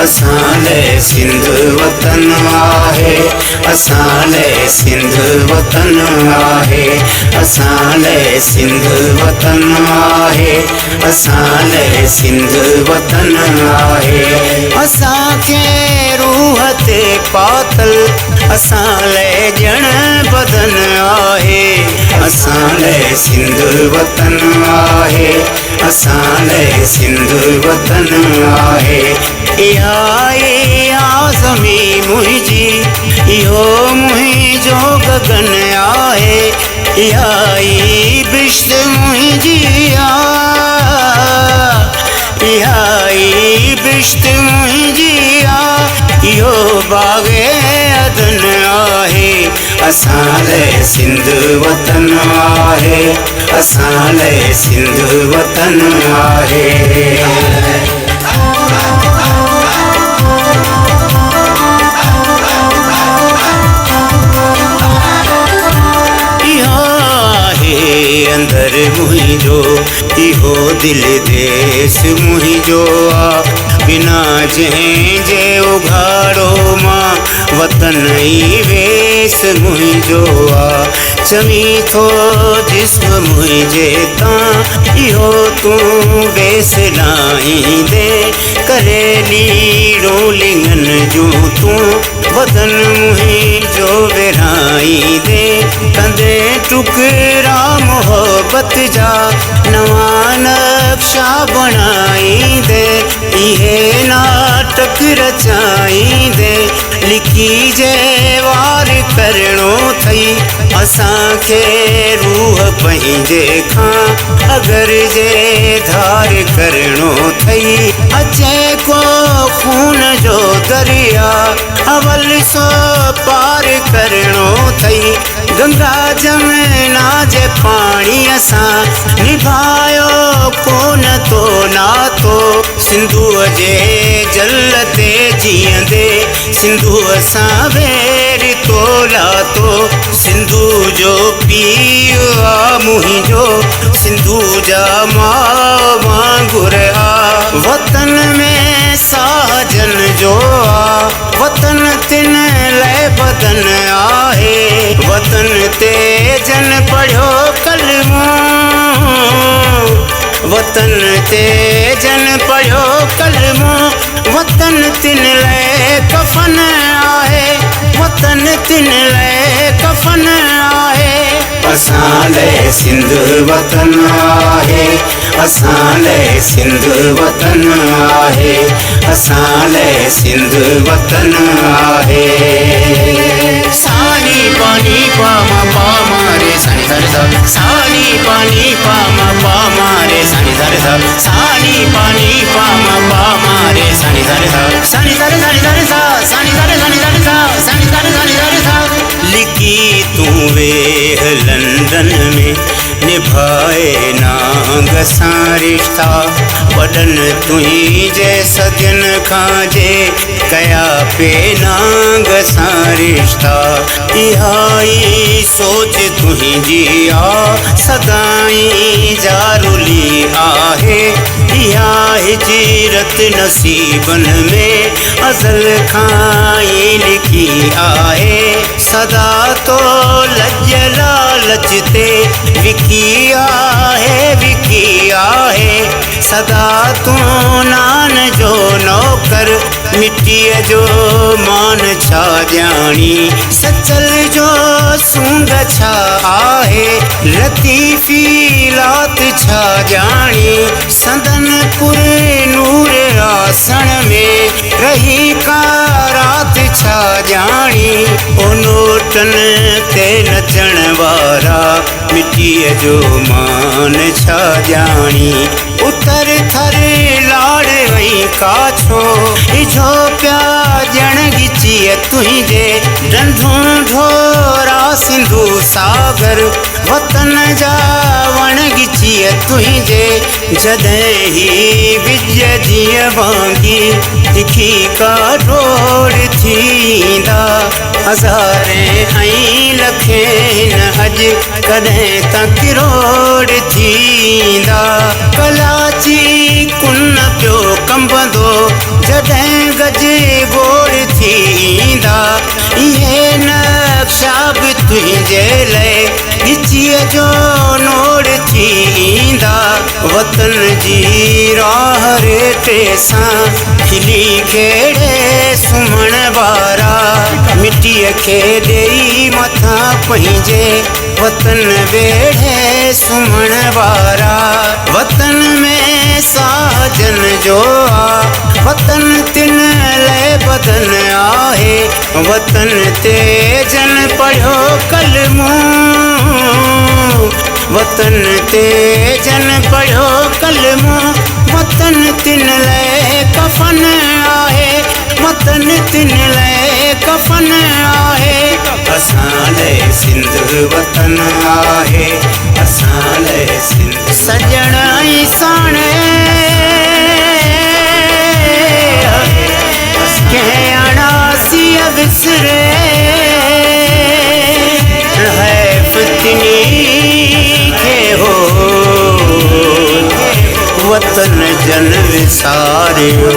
असांजे सिंध वतन आहे, असांजे सिंध वतन आहे, असांजे सिंध वतन आहे, असांजे सिंध वतन आहे। असांखे रूह ते पातल असांजे ॼण बदन आहे, असांजे सिंध वतन आहे, असांजे सिंध वतन आहे। इहा ज़मीं मुंहिंजी, इहो मुंहिंजो गगन आहे, इहा बिश्त मुंहिंजी आहे, इहा बिश्त मुंहिंजी आहे, इहो बाग़े अदन आहे। असांजे सिंध वतन आहे, असांजे सिंध वतन आहे। अंदर मुहिंजो इहो दिल देस मुहिंजो आ, बिना जंहिंजे उघाड़ो मां वतन ई वेस मुहिंजो आ। चमी थो जिस्म मुहिंजे तां इहो तूं वेस लाहींदे, करे लीड़ो लिंगन जूं तूं वतन मुहिंजो विरहाईंदे, कंदे टुकड़ा मोहब्बत जा नवां नक्शा बणाईंदे, इहे नाटक रचाईंदे, लिखी जे वार करणो थई असांखे रूह पंहिंजे खां अगर जे धार करणो थई। अचे को खून जो दरिया अवल सो पार करणो थई, गंगा जमुना जे पाणीअ सां निभायो कोन तो नातो, सिंधूअ जे जल ते जीअंदे सिंधूअ सां वेर तो लातो। सिंधू जो पीउ आ मुहिंजो, सिंधू जा माउ वांगुर आ, वतन में साजन जो आ, वतन तिन लाइ बदन आहे, वतन ते जन पढ़ियो कलमो, वतन ते जन पढ़ियो कलमो, वतन तिन लाइ कफन आहे, वतन तिन लाइ कफन आहे। असांजे सिंध वतन आहे, असांजे सिंध वतन आहे, असांजे सिंध वतन आहे। सानी पानी पामा पामा रे सानी धर सा, सानी पानी पामा पामा रे सानी धर सा, सानी पानी पामा पामा रे सानी धर सा, सानी धर सा, सानी धर सा, सानी धर सा। लिखी तूं वेह लंदन में निभाए नांग सां रिश्ता, वॾन तुंहिंजे सदियन खां जे कया पे नांग सां रिश्ता। इहा ई सोच तुंहिंजी आ सदाई जारुली आहे, इहा हिजरत नसीबन में अज़ल खां ई लिखी आहे। सदा तो लज लालच ते विकी आहे, विकी आहे, सदा तूं नान जो नौकर, मिट्टीअ जो मान छा ॼाणी, सचल जो सूंद छा आहे, लतीफ़ी लात छा ॼाणी, संदन पुर नूर आसण में रही का रात छा ॼाणी, ओ नोटन ते नचण वारा मिट्टीअ जो मान छा ॼाणी। उतर थर लाड़ वई काछो इझो पिया ॼण ॻिचीअ तुंहिंजे, डंढूं ढोरा सिंधू सागर, वतन जा वण ॻिचीअ तुंहिंजे, जॾहिं ही बिज जीअं वांगी तिखी का रोड़ थींदा, हज़ारे ऐं लखे न अॼु कॾहिं त किरोड़ थींदा। कलाची कुन पियो कंबंदो जॾहिं गज गोड़ थींदा इहे नक्शा बि तुंहिंजे लाइ ॻिचीअ जो नोड़ थींदा वतन जी राह रेटे सां खिली खेड़े सुम्हण वारा मिटीअ खे ॾेई मथां पंहिंजे वतन वेड़े सुम्हण वारा वतन में साजन जो आ वतन तिन लाइ बदन आहे वतन ते जन पढ़ियो कलमो वतन ते जन पढ़ियो कलमो वतन तिन लाइ कफन आहे वतन तिन लाइ कफन आहे असां लाइ सिंध वतन आहे असां लाइ सिंध सजण ई साणे कंहिं अणासीअ विसरे हैफ़ तिनी खे हो वतन जन विसारियो